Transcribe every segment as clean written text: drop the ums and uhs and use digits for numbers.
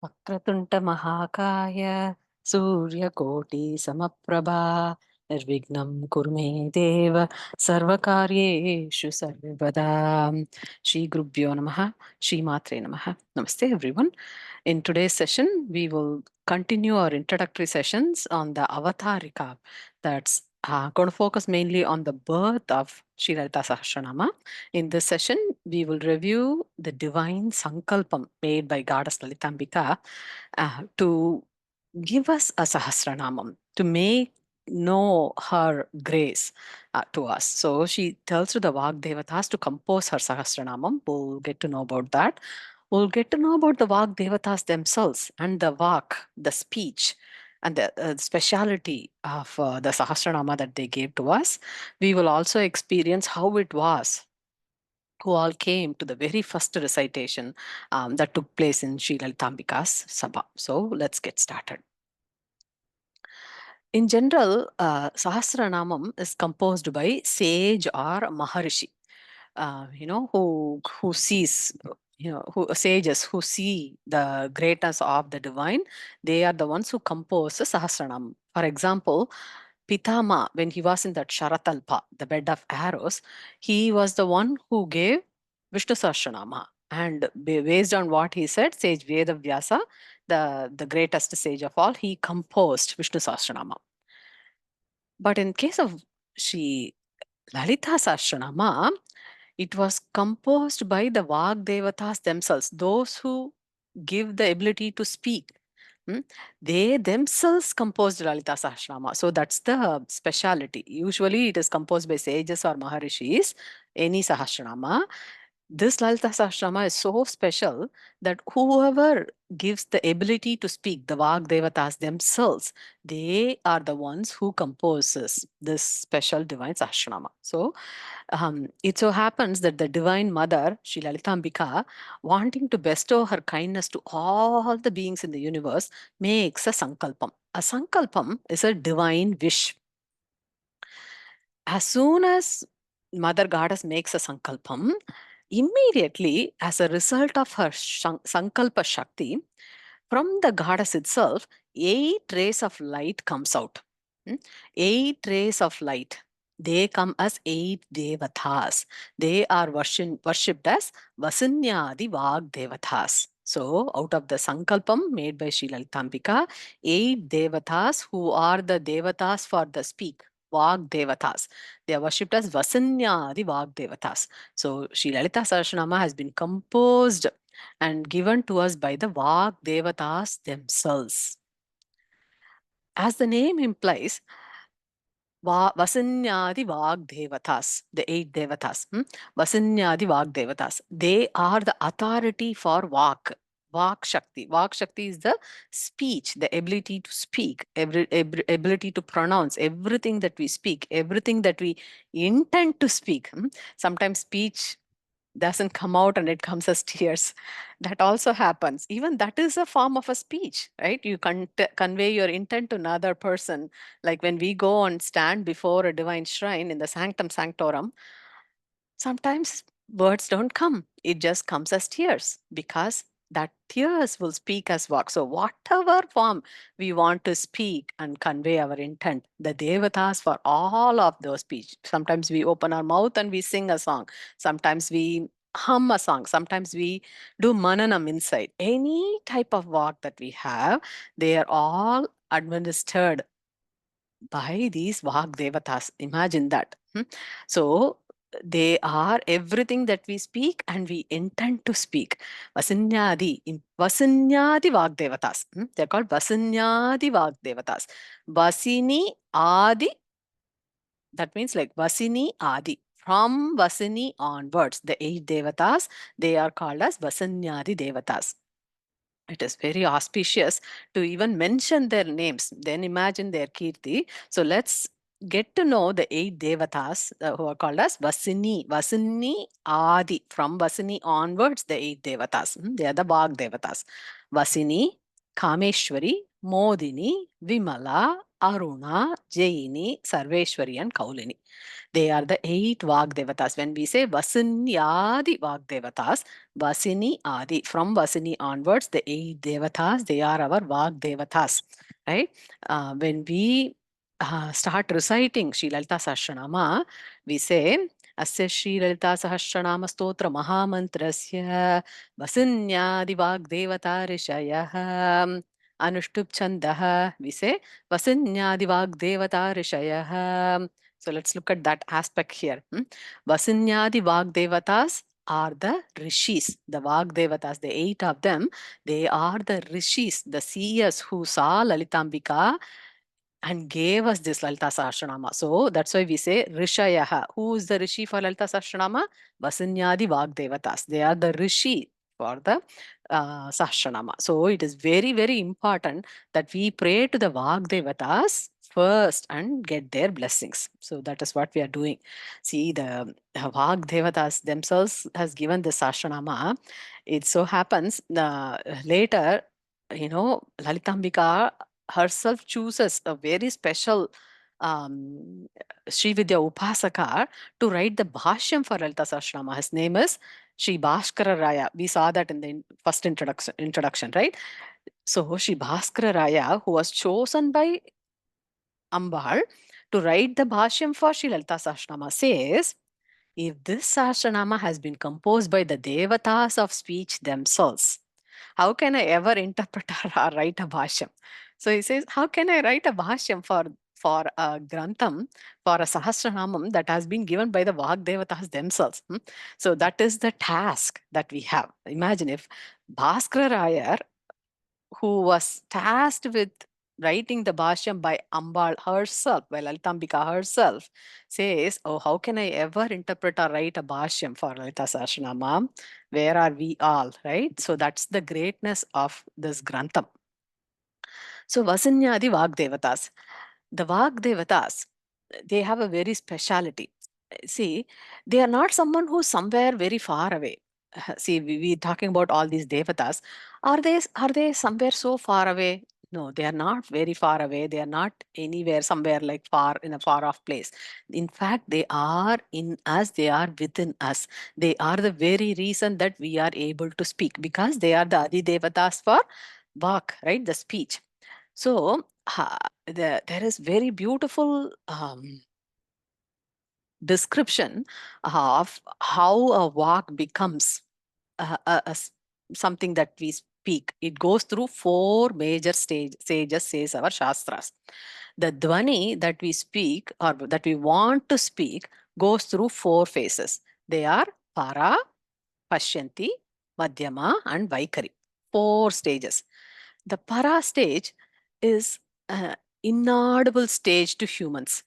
వక్రతుంట మహాకాయ సూర్యకోటి సమప్రభా నిర్విఘ్నం కురు మే దేవ సర్వకార్యేషు సర్వదా. శ్రీ గురుభ్యో నమః. శ్రీమాత్రే నమః. Namaste everyone. In today's session we will continue our introductory sessions on the Avatarika. That's going to focus mainly on the birth of Sri Lalitha Sahasranamam. In this session, we will review the divine Sankalpam made by Goddess Lalitambika to give us a Sahasranamam, to make know her grace to us. So she tells to the Vag Devatas to compose her Sahasranamam. We'll get to know about that. We'll get to know about the Vag Devatas themselves and the Vak, the speech, and the speciality of the Sahasranama that they gave to us. We will also experience how it was who all came to the very first recitation that took place in Sri Lalitambika's Sabha. So let's get started. In general, Sahasranamam is composed by sage or Maharishi, who sees, who sages who see the greatness of the divine. They are the ones who compose the Sahasranamam. For example, Pitama, when he was in that Sharatalpa, the bed of arrows, he was the one who gave Vishnu Sahasranama. And based on what he said, sage Vedavyasa, the greatest sage of all, he composed Vishnu Sahasranama. But in case of Sri Lalitha Sahasranama, it was composed by the Vag Devatas themselves, those who give the ability to speak. They themselves composed Lalita Sahasranama. So that's the speciality. Usually it is composed by sages or Maharishis, any Sahasranama. This Lalita Sahasranama is so special that whoever gives the ability to speak, the Vag Devatas themselves, they are the ones who composes this special divine Sahasranama. So it so happens that the Divine Mother, Sri Lalitambika, wanting to bestow her kindness to all the beings in the universe, makes a Sankalpam. A Sankalpam is a divine wish. As soon as Mother Goddess makes a Sankalpam, immediately, as a result of her Sankalpa Shakti, from the goddess itself, 8 rays of light comes out. 8 rays of light. They come as 8 Devatas. They are worshipped as Vasinyadi Vag Devatas. So, out of the Sankalpam made by Sri Lalitambika, 8 Devatas who are the Devatas for the speak, Vag Devatas. They are worshipped as Vasinyadi Vag Devatas. So, Sri Lalitha Sahasranama has been composed and given to us by the Vag Devatas themselves. As the name implies, Vasinyadi Vag Devatas, the 8 Devatas, Vasinyadi Vag Devatas, they are the authority for Vak. Vak Shakti. Vak Shakti is the speech, the ability to speak, ability to pronounce everything that we speak, everything that we intend to speak. Sometimes speech doesn't come out and it comes as tears. That also happens. Even that is a form of a speech, right? You convey your intent to another person. Like when we go and stand before a divine shrine in the sanctum sanctorum, sometimes words don't come. It just comes as tears because that tears will speak as work. So whatever form we want to speak and convey our intent, the Devatas for all of those speech. Sometimes we open our mouth and we sing a song. Sometimes we hum a song. Sometimes we do mananam inside. Any type of work that we have, they are all administered by these Vag Devatas. Imagine that. So they are everything that we speak and we intend to speak. Vasinyadi Vag Devatas. They're called Vasinyadi Vag Devatas. Vasini Adi, that means like Vasini Adi. From Vasini onwards, the 8 Devatas, they are called as Vasinyadi Devatas. It is very auspicious to even mention their names. Then imagine their kirti. So let's get to know the 8 Devatas who are called as Vasini. Vasini Adi. From Vasini onwards, the 8 Devatas. They are the Vag Devatas. Vasini, Kameshwari, Modini, Vimala, Aruna, Jaini, Sarveshwari, and Kaulini. They are the 8 Vagdevatas. When we say Vasinyadi Vagdevatas, Vasini Adi, from Vasini onwards, the 8 Devatas, they are our Vagdevatas. Right? When we start reciting Sri Lalita Sahasranama, we say, Asya Sri Lalita Sahasranama Stotra Maha Mantrasya Vasinyadi Vagdevata Rishayah Anushtup Chandaha. We say, Vasinyadi Vagdevata Rishayah. So let's look at that aspect here. Vasinyadi Vagdevatas are the rishis, the Vagdevatas, the 8 of them. They are the rishis, the seers who saw Lalitambika and gave us this Lalita Sahasranama. So that's why we say Rishayaha. Who is the Rishi for Lalita Sahasranama? Vasinyadi Vagdevatas. They are the Rishi for the Sahasranama. So it is very, very important that we pray to the Vagdevatas first and get their blessings. So that is what we are doing. See, the Vagdevatas themselves has given the Sahasranama. It so happens later, Lalitambika herself chooses a very special Sri Vidya Upasaka to write the Bhashyam for Lalita Sahasranama. His name is Sri Bhaskara Raya. We saw that in the first introduction, right? So Sri Bhaskara Raya, who was chosen by Ambal to write the Bhashyam for Sri Lalita Sahasranama, says, if this Sahasranama has been composed by the Devatas of speech themselves, how can I ever interpret or write a bhashyam? So he says, how can I write a bhashyam for a grantham, for a sahasranamam that has been given by the Vagdevatas themselves? So that is the task that we have. Imagine if Bhaskara Rayar, who was tasked with writing the bhashyam by Ambal herself, by Lalitambika herself, says, oh, how can I ever interpret or write a bhashyam for Lalita Sahasranama? Where are we all, right? So that's the greatness of this grantham. So Vasinyadi Vagdevatas. The Vagdevatas, they have a very speciality. See, they are not someone who's somewhere very far away. See, we talking about all these devatas. Are they somewhere so far away? No, they are not very far away. They are not anywhere, somewhere like far in a far off place. In fact, they are in us, they are within us. They are the very reason that we are able to speak, because they are the Adi Devatas for Vak, right? The speech. So there is very beautiful description of how a walk becomes something that we speak. It goes through 4 major stages, says our Shastras. The Dwani that we speak or that we want to speak goes through 4 phases. They are Para, Pashyanti, Madhyama, and Vaikari. 4 stages. The Para stage is an inaudible stage to humans.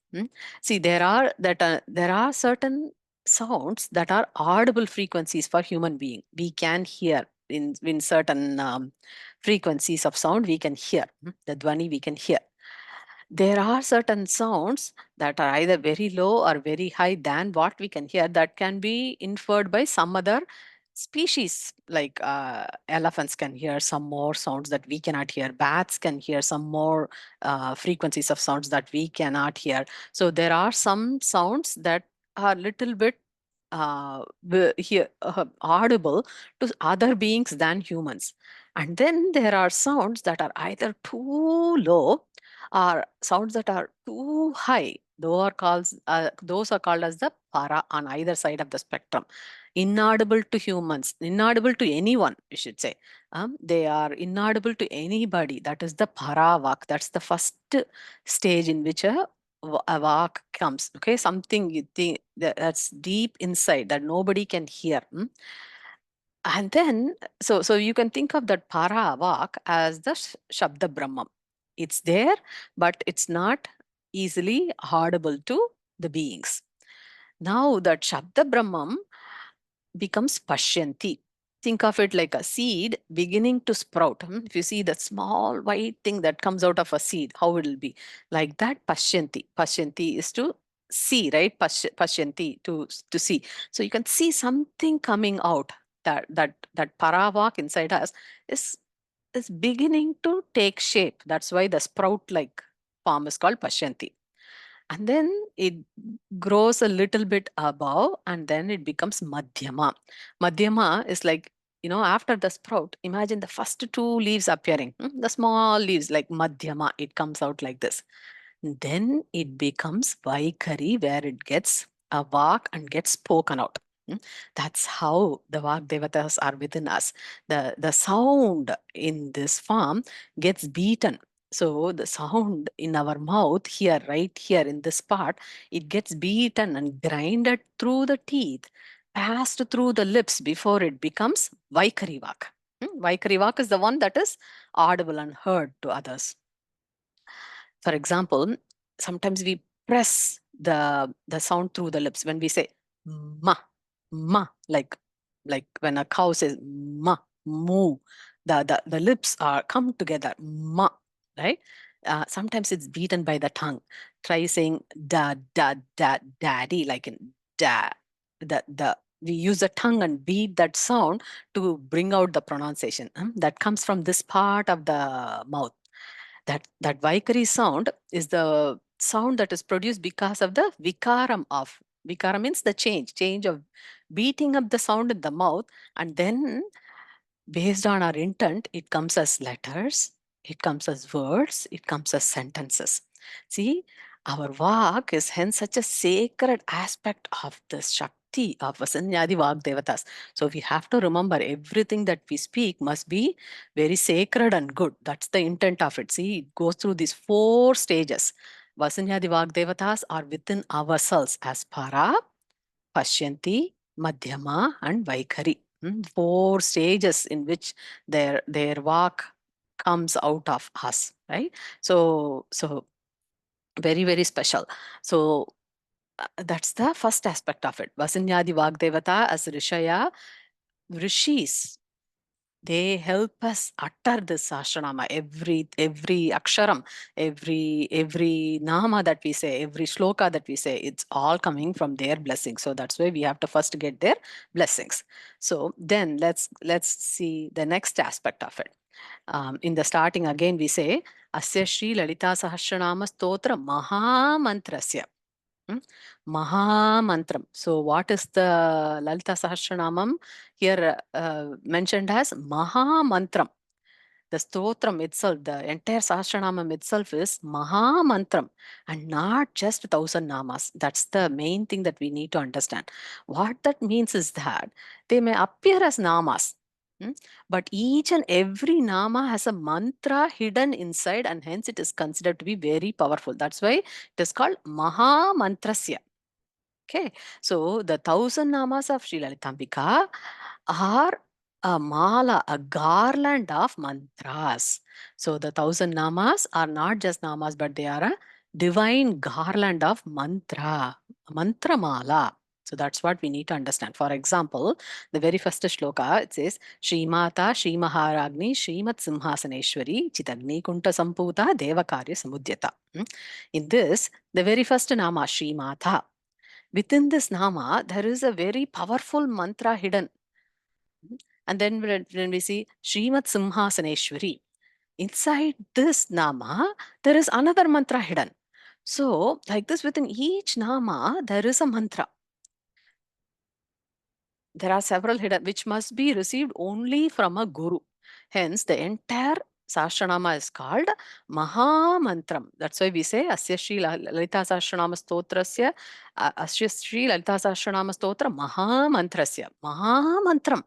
See, there are certain sounds that are audible frequencies for human being. We can hear in certain frequencies of sound. We can hear the Dwani. We can hear. There are certain sounds that are either very low or very high than what we can hear, that can be inferred by some other species, like elephants can hear some more sounds that we cannot hear. Bats can hear some more frequencies of sounds that we cannot hear. So there are some sounds that are little bit audible to other beings than humans. And then there are sounds that are either too low or sounds that are too high. Those are called as the para on either side of the spectrum. Inaudible to humans, inaudible to anyone, you should say. They are inaudible to anybody. That is the para vak. That's the first stage in which a vak comes. Okay, something you think that's deep inside that nobody can hear. And then, so you can think of that para vak as the Shabda Brahmam. It's there, but it's not easily audible to the beings. Now that Shabda Brahmam becomes Pashyanti. Think of it like a seed beginning to sprout. If you see the small white thing that comes out of a seed, how it will be? Like that, Pashyanti. Pashyanti is to see, right? Pashyanti, to see. So you can see something coming out. That paravak inside us is beginning to take shape. That's why the sprout like form is called Pashyanti. And then it grows a little bit above, and then it becomes Madhyama. Madhyama is like, after the sprout, imagine the first two leaves appearing, the small leaves like Madhyama, it comes out like this. Then it becomes Vaikari, where it gets a vak and gets spoken out. That's how the Vak Devatas are within us. The sound in this form gets beaten. So the sound in our mouth here, right here in this part, it gets beaten and grinded through the teeth, passed through the lips before it becomes Vaikari Vak. Vaikari Vak is the one that is audible and heard to others. For example, sometimes we press the sound through the lips when we say ma, ma, like when a cow says ma, moo, the lips are come together, ma, right? Sometimes it's beaten by the tongue. Try saying da, da, da, daddy, like in da. We use the tongue and beat that sound to bring out the pronunciation. That comes from this part of the mouth. That Vaikari sound is the sound that is produced because of the Vikara means the change of beating up the sound in the mouth, and then based on our intent, it comes as letters, it comes as words, it comes as sentences. See, our Vak is hence such a sacred aspect of this Shakti of Vasinyadi Vak Devatas. So we have to remember everything that we speak must be very sacred and good. That's the intent of it. See, it goes through these 4 stages. Vasinyadi Vak Devatas are within ourselves as Para, Pashyanti, Madhyama, and Vaikari. 4 stages in which their vak comes out of us, right? So very, very special. So that's the first aspect of it. Vasinyadi Vagdevata as Rishaya, Rishis, they help us utter this Sahasranama, every aksharam, every nama that we say, every shloka that we say, it's all coming from their blessings. So that's why we have to first get their blessings. So then let's see the next aspect of it. In the starting again we say Asya Sri Lalita Sahasranama Stotra Maha Mantrasya. Maha Mantram. So what is the Lalita Sahasranamam here mentioned as Maha Mantram? The stotram itself, the entire Sahasranamam itself is Maha Mantram and not just 1,000 namas. That's the main thing that we need to understand. What that means is that they may appear as namas, but each and every nama has a mantra hidden inside, and hence it is considered to be very powerful. That's why it is called Maha Mantrasya. Okay, so the 1,000 namas of Sri Lalitambika are a mala, a garland of mantras. So the 1,000 namas are not just namas, but they are a divine garland of mantra mala. So that's what we need to understand. For example, the very first shloka, it says, Shri Mata, Shri Maharagni, Shrimat Simhasaneshwari, Chitagni Kunta Samputa, Devakarya Samudyata. In this, the very first nama, Shri Mata. Within this nama, there is a very powerful mantra hidden. And then when we see Srimat Simhasaneshwari, inside this nama, there is another mantra hidden. So, like this, within each nama, there is a mantra. There are several hidden, which must be received only from a guru. Hence, the entire Sahasranama is called Maha Mantram. That's why we say Asya Sri Lalita Sahasranama Stotrasya, Asya Sri Lalita Sahasranama Stotra Maha Mantrasya. Maha Mantram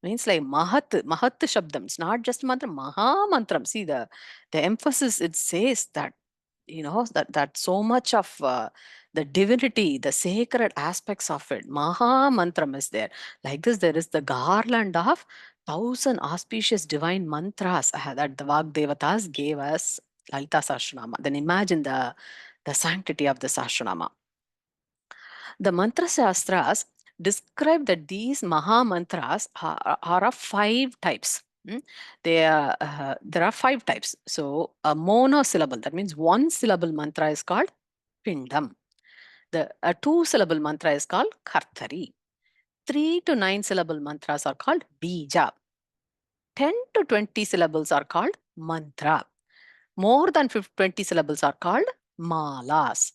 means like Mahat Shabdam. It's not just mantra, Maha Mantram. See the emphasis, it says that, that so much of the divinity, the sacred aspects of it, Maha Mantram is there. Like this, there is the garland of 1,000 auspicious divine mantras that the Vak Devatas gave us Lalita Sahasranama. Then imagine the sanctity of the Sahasranama. The Mantra Shastras describe that these Maha Mantras are of 5 types. There are 5 types. So a monosyllable, that means 1 syllable mantra is called Pindam. A 2 syllable mantra is called Kartari. 3 to 9 syllable mantras are called Bija. 10 to 20 syllables are called Mantra. More than 20 syllables are called malas.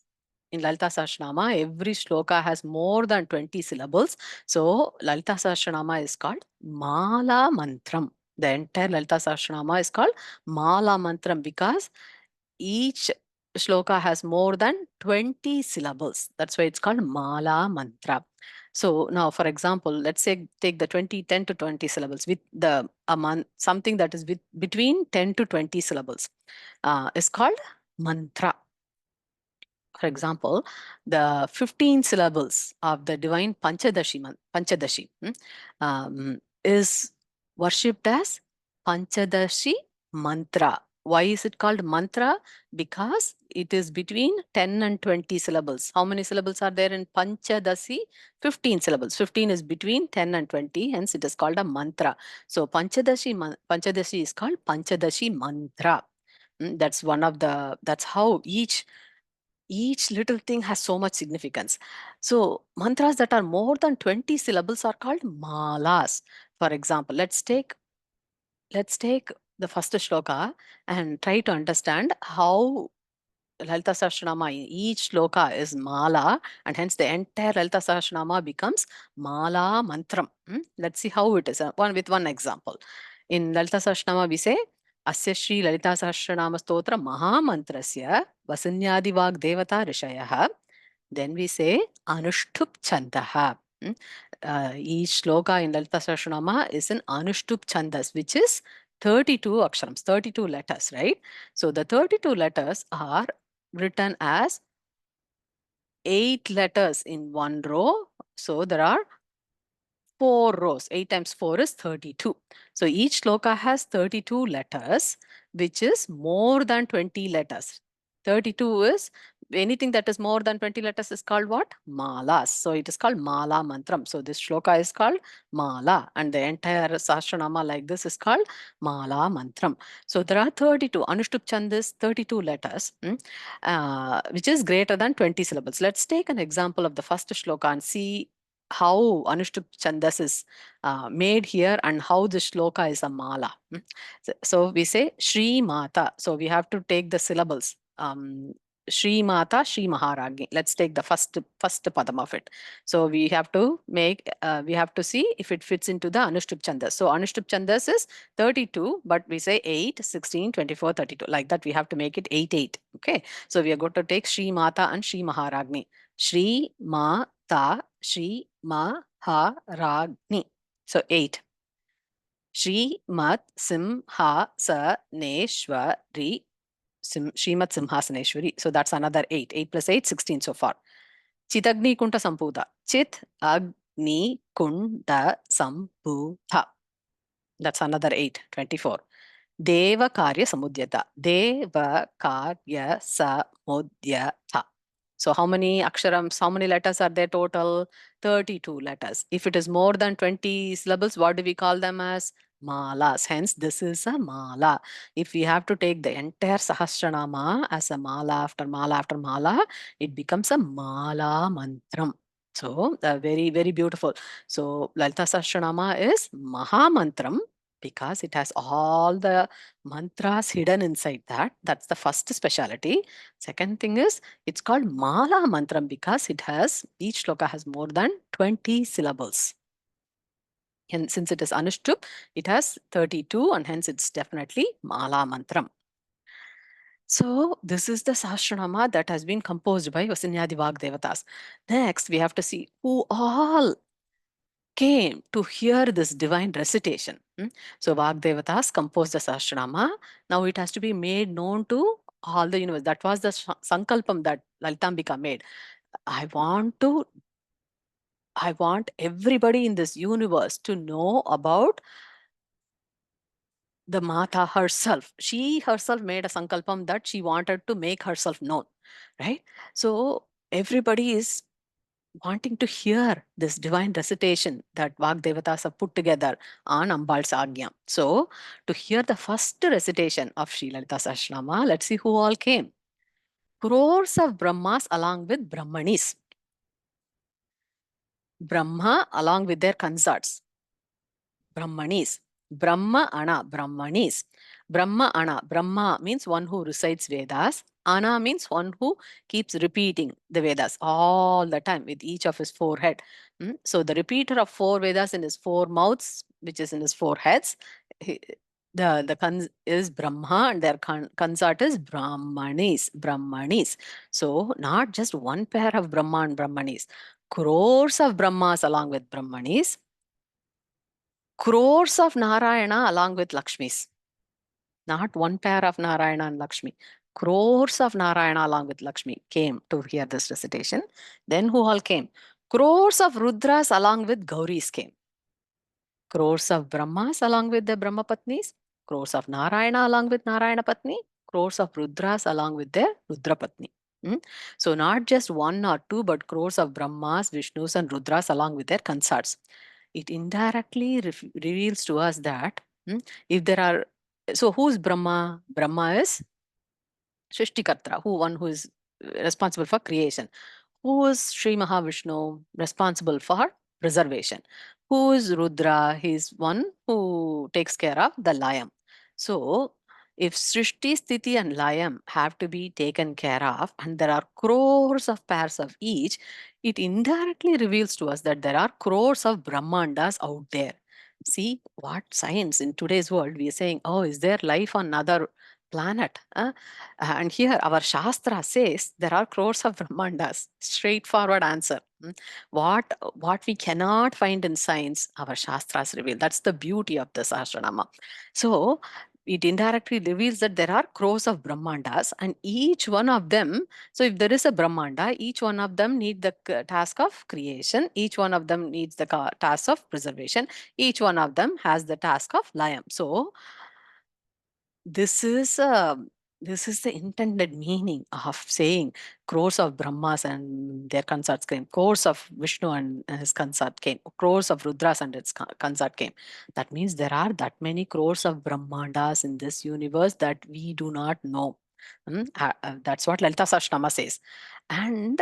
In Lalita Sahasranama, every shloka has more than 20 syllables. So Lalita Sahasranama is called Mala Mantram. The entire Lalita Sahasranama is called Mala Mantram because each shloka has more than 20 syllables. That's why it's called Mala Mantra. So now, for example, let's say take the 10 to 20 syllables with the something that is between 10 to 20 syllables is called mantra. For example, the 15 syllables of the divine Panchadashi is worshipped as Panchadashi mantra. Why is it called mantra? Because it is between 10 and 20 syllables. How many syllables are there in Panchadasi? 15 syllables. 15 is between 10 and 20, hence it is called a mantra. So Panchadashi is called Panchadashi mantra. That's one of the, that's how each little thing has so much significance. So mantras that are more than 20 syllables are called malas. For example, let's take the first shloka and try to understand how Lalita Sahasranama, each shloka is mala, and hence the entire Lalita Sahasranama becomes mala mantram. Let's see how it is. One example. In Lalita Sahasranama, we say, Asya Sri Lalita Sahasranama Stotra Maha Mantrasya Vasinyadi Devata Rishayah. Then we say Anushtup Chandaha. Each shloka in Lalita Sahasranama is an Anushtup Chandas, which is 32 aksharams, 32 letters, right? So the 32 letters are written as 8 letters in one row. So there are 4 rows. 8 times 4 is 32. So each shloka has 32 letters, which is more than 20 letters. 32 is anything that is more than 20 letters is called what? Malas. So it is called Mala Mantram. So this shloka is called Mala, and the entire Sahasranama like this is called Mala Mantram. So there are 32. Anushtup Chand is 32 letters, which is greater than 20 syllables. Let's take an example of the first shloka and see how Anushtup Chandas is made here and how the shloka is a mala. So we say Shri Mata. So we have to take the syllables. Shri Mata, Shri Maharagni. Let's take the first padam of it. So we have to we have to see if it fits into the Anushtup Chandas. So Anushtup Chandas is 32, but we say 8, 16, 24, 32. Like that, we have to make it 8, 8. Okay. So we are going to take Shri Mata and Shri Maharagni. Shri Mata, Shri Maharagni. So 8. Shri Mat Simha Saneshwari. Srimat Simhasaneshwari. So that's another 8. 8 plus 8, 16 so far. Chitagni Kunta Samputa. Chit Agni Kunda Samputa. That's another 8. 24. Deva Karya Samudyata. Deva Karya Samudyata. So how many aksharams, how many letters are there total? 32 letters. If it is more than 20 syllables, what do we call them as? Malas. Hence, this is a mala. If we have to take the entire Sahasranama as a mala after mala after mala, it becomes a mala mantram. So, very, very beautiful. So, Lalita Sahasranama is Maha Mantram because it has all the mantras hidden inside that. That's the first speciality. Second thing is, it's called Mala Mantram because it has, each shloka has more than 20 syllables. And since it is Anushtup, it has 32 and hence it's definitely Mala Mantram. So this is the Sahasranama that has been composed by Vasinyadi Devatas. Next, we have to see who all came to hear this divine recitation. So Devatas composed the Sahasranama. Now it has to be made known to all the universe. That was the Sankalpam that Lalitambika made. I want everybody in this universe to know about the Mata herself. She herself made a Sankalpam that she wanted to make herself known, right? So everybody is wanting to hear this divine recitation that Devatas have put together on Ambal's Agnya. So to hear the first recitation of Sri Lalita Sahasranama, let's see who all came. Crores of Brahmas along with Brahmanis. Brahma along with their consorts, Brahmanis. Brahma Ana, Brahmanis. Brahma Ana, Brahma means one who recites Vedas. Ana means one who keeps repeating the Vedas all the time with each of his forehead. So the repeater of four Vedas in his four mouths, which is in his four heads, the kans is Brahma and their consort is Brahmanis, Brahmanis. So not just one pair of Brahma and Brahmanis, crores of Brahmas along with Brahmanis, crores of Narayana along with Lakshmis. Not one pair of Narayana and Lakshmi. Crores of Narayana along with Lakshmi came to hear this recitation. Then who all came? Crores of Rudras along with Gauris came. Crores of Brahmas along with the Brahma Patnis. Crores of Narayana along with Narayana Patni. Crores of Rudras along with their Rudra Patni. So not just one or two, but crores of Brahmas, Vishnus and Rudras along with their consorts. It indirectly reveals to us that if there are, so who's Brahma? Brahma is Shrishtikarta, one who is responsible for creation. Who is Sri Mahavishnu, responsible for preservation? Who is Rudra? He's one who takes care of the Layam. So, if Srishti, Sthiti and Layam have to be taken care of, and there are crores of pairs of each, it indirectly reveals to us that there are crores of Brahmandas out there. See what science in today's world we are saying, oh, is there life on another planet? And here our Shastra says there are crores of Brahmandas. Straightforward answer. What we cannot find in science, our Shastras reveal. That's the beauty of the Sahasranama. So it indirectly reveals that there are crores of Brahmandas and each one of them, so if there is a Brahmanda, each one of them needs the task of creation, each one of them needs the task of preservation, each one of them has the task of Layam. So this is this is the intended meaning of saying crores of Brahmas and their consorts came, crores of Vishnu and his consort came, crores of Rudras and its consort came. That means there are that many crores of Brahmandas in this universe that we do not know. That's what Lalita Sahasranama says. And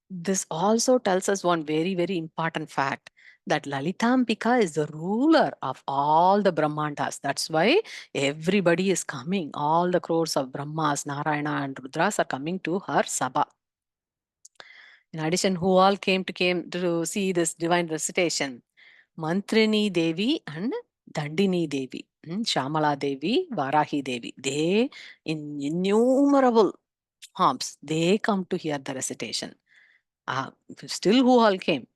this also tells us one very, very important fact that Lalitambika is the ruler of all the Brahmandas. That's why everybody is coming. All the crores of Brahmas, Narayana and Rudras are coming to her Sabha. In addition, who all came to see this divine recitation? Mantrini Devi and Dandini Devi, Shamala Devi, Varahi Devi. They, in innumerable forms, they come to hear the recitation. Still who all came?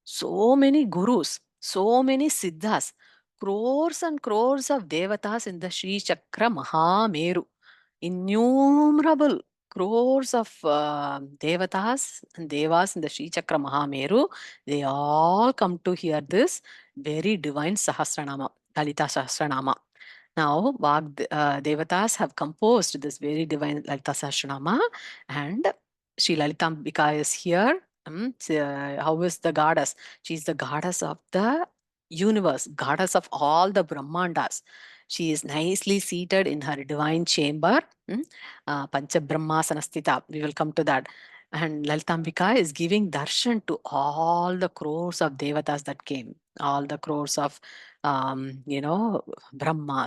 So many gurus, so many siddhas, crores and crores of devatas in the Sri Chakra Mahameru. Innumerable crores of devatas and devas in the Sri Chakra Mahameru, they all come to hear this very divine Sahasranama, Lalita Sahasranama. Now, Devatas have composed this very divine Lalita Sahasranama, and Sri Lalitambika is here. How is the goddess? She's the goddess of the universe, goddess of all the Brahmandas. She is nicely seated in her divine chamber, Pancha Brahmasanasthita. We will come to that. And Lalitambika is giving darshan to all the crores of devatas that came, all the crores of, Brahmas,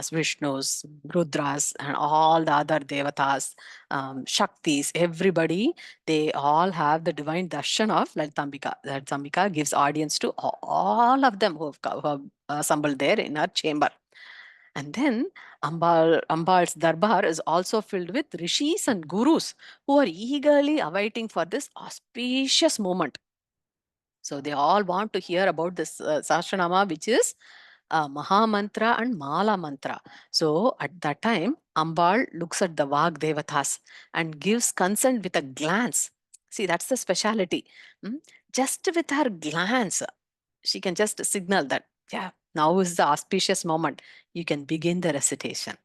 Vishnus, Rudras, and all the other devatas, Shaktis, everybody, they all have the divine darshan of Lalitambika. Lalitambika gives audience to all of them who have assembled there in her chamber. And then Ambal's darbar is also filled with rishis and gurus who are eagerly awaiting for this auspicious moment. So they all want to hear about this Sahasranama, which is Maha Mantra and Mala Mantra. So at that time, Ambal looks at the Vag Devatas and gives consent with a glance. See, that's the speciality. Just with her glance, she can just signal that, yeah, now is the auspicious moment. You can begin the recitation.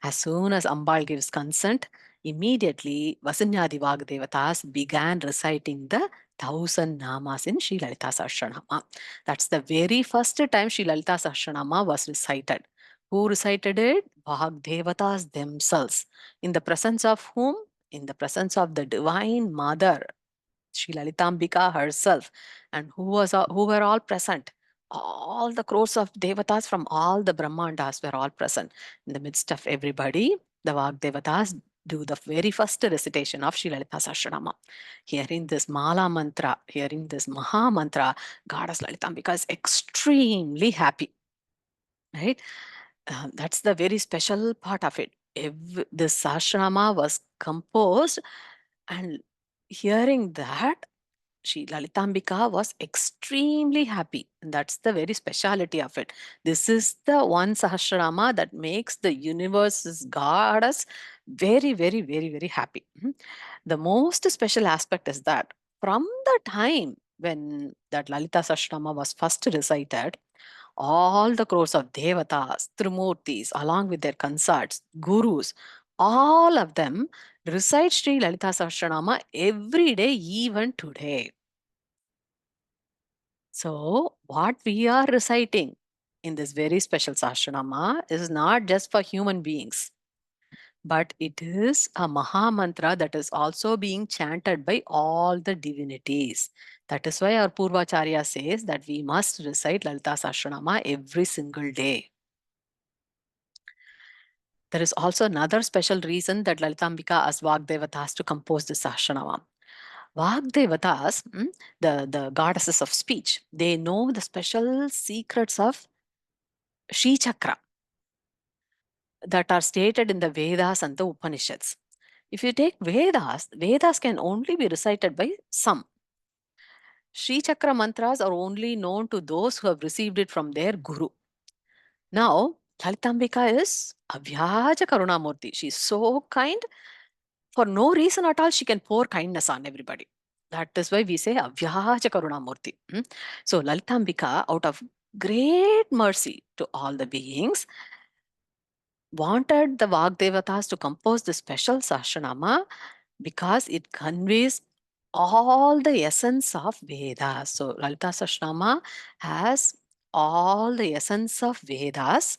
As soon as Ambal gives consent, immediately Vasinyadi Vagdevatas began reciting the 1,000 namas in Sri Lalita Sahasranama. That's the very first time Sri Lalita Sahasranama was recited. Who recited it? Vagdevatas themselves. In the presence of whom? In the presence of the Divine Mother, Sri Lalitambika herself. And who were all present? All the crores of devatas from all the Brahmandas were all present. In the midst of everybody, the Vag Devatas do the very first recitation of Sri Lalitha Sahasranamam. Hearing this Mala mantra, hearing this Maha Mantra, Goddess Lalitambika is extremely happy. Right? That's the very special part of it. This Sahasranama was composed, and hearing that, Sri Lalitambika was extremely happy. And that's the very speciality of it. This is the one Sahasrama that makes the universe's goddess very, very, very, very happy. The most special aspect is that from the time when that Lalita Sahasranama was first recited, all the crores of devatas, trimurtis, along with their consorts, gurus, all of them recite Sri Lalita Sahasranama every day, even today. So, what we are reciting in this very special Sahasranama is not just for human beings, but it is a Maha Mantra that is also being chanted by all the divinities. That is why our Purvacharya says that we must recite Lalita Sahasranama every single day. There is also another special reason that Lalitambika asked Vagdevatas to compose the Sahasranama. Vagdevatas, the goddesses of speech, they know the special secrets of Shri Chakra that are stated in the Vedas and the Upanishads. If you take Vedas, Vedas can only be recited by some. Shri Chakra mantras are only known to those who have received it from their guru. Now, Lalitambika is Avyaja Karunamurti. She is so kind. For no reason at all, she can pour kindness on everybody. That is why we say Avyaja Karunamurti. So, Lalitambika, out of great mercy to all the beings, wanted the Vagdevatas to compose the special Sahasranama because it conveys all the essence of Vedas. So, Lalita Sahasranama has all the essence of Vedas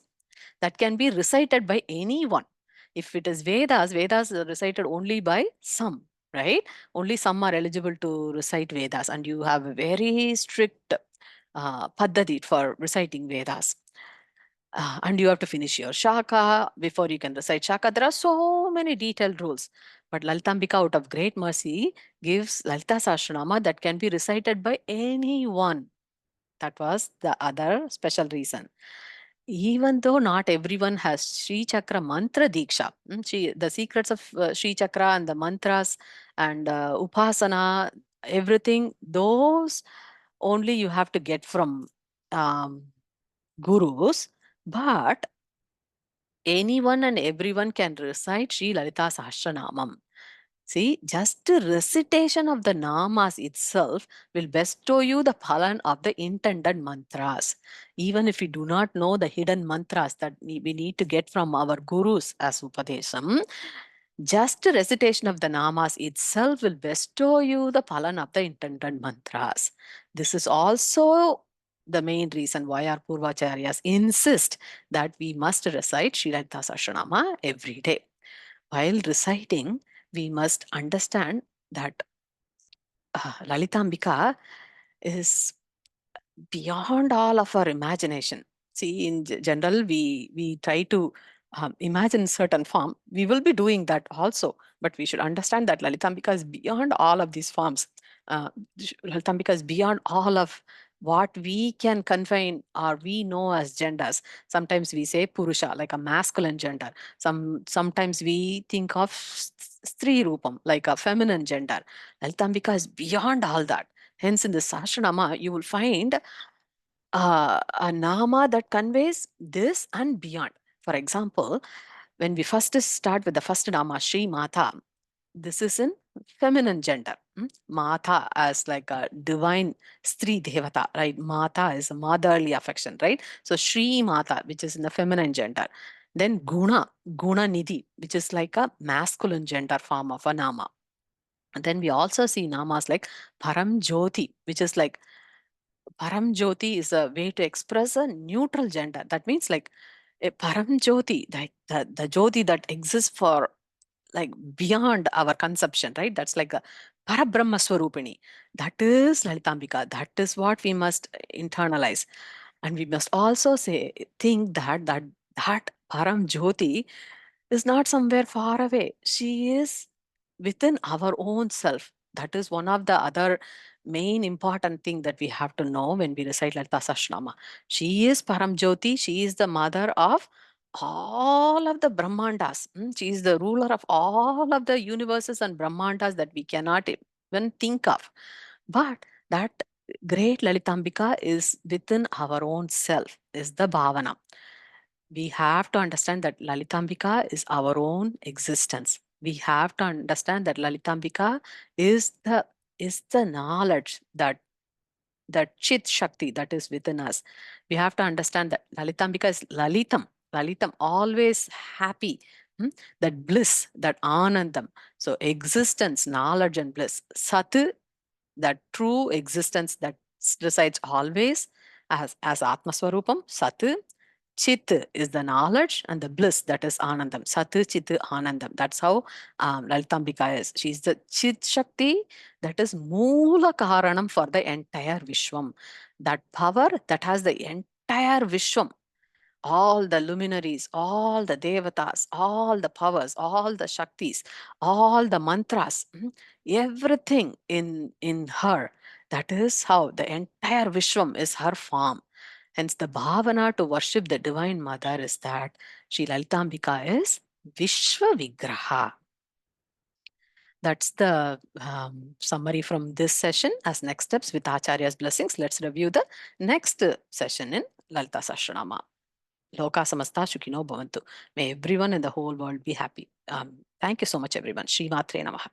that can be recited by anyone. If it is Vedas, Vedas are recited only by some, right? Only some are eligible to recite Vedas, and you have a very strict paddhati for reciting Vedas. And you have to finish your shaka before you can recite shaka. There are so many detailed rules. But Lalitambika, out of great mercy, gives Lalita Sahasranama that can be recited by anyone. That was the other special reason. Even though not everyone has Sri Chakra Mantra Diksha, the secrets of Sri Chakra and the mantras and Upasana, everything, those only you have to get from um, gurus. But anyone and everyone can recite Sri Lalita Sahasranamam. See, just the recitation of the namas itself will bestow you the phalan of the intended mantras. Even if we do not know the hidden mantras that we need to get from our gurus as Upadesham, just the recitation of the namas itself will bestow you the phalan of the intended mantras. This is also the main reason why our Purvacharyas insist that we must recite Sri Lalita Sahasranama every day. While reciting, we must understand that Lalitambika is beyond all of our imagination. See, in general, we try to imagine certain form. We will be doing that also, but we should understand that Lalitambika is beyond all of these forms. Lalitambika is beyond all of what we can confine or we know as genders. Sometimes we say Purusha, like a masculine gender. Sometimes we think of Stri Rupam, like a feminine gender. Lalitambika is beyond all that. Hence, in the Sahasranama, you will find a nama that conveys this and beyond. For example, when we first start with the first nama, Sri Mata, this is in feminine gender. Mata as like a divine Sri Devata, right? Mata is a motherly affection, right? So Sri Mata, which is in the feminine gender. Then Guna Nidhi, which is like a masculine gender form of a nama. And then we also see namas like Param Jyoti, which is like Param Jyoti is a way to express a neutral gender. That means like a Param Jyoti, like the Jyoti that exists for like beyond our conception, right? That's like a Parabrahma Swarupini. That is Lalitambika. That is what we must internalize. And we must also think that Param Jyoti is not somewhere far away. She is within our own self. That is one of the other main important thing that we have to know when we recite Lalita Sahasranama. She is Param Jyoti. She is the mother of all of the Brahmandas. She is the ruler of all of the universes and Brahmandas that we cannot even think of. But that great Lalitambika is within our own self, is the Bhavana. We have to understand that Lalitambika is our own existence. We have to understand that Lalitambika is the knowledge that Chit Shakti that is within us. We have to understand that Lalitambika is Lalitam. Lalitam, always happy. That bliss, that Anandam. So existence, knowledge and bliss. Sat, that true existence that resides always as Atma Swarupam. Sat. Chit is the knowledge and the bliss that is Anandam. Sat, Chit, Anandam. That's how Lalitambika is. She is the Chit Shakti that is Moola Karanam for the entire Vishwam. That power that has the entire Vishwam, all the luminaries, all the devatas, all the powers, all the shaktis, all the mantras, everything in her. That is how the entire Vishwam is her form. Hence, the bhavana to worship the Divine Mother is that Sri Lalitambika is Vishwa Vigraha. That's the summary from this session. As next steps with Acharya's blessings, let's review the next session in Lalita Sahasranama. Loka samasta shukino bhavantu. May everyone in the whole world be happy. Thank you so much, everyone. Shri Matre Namaha.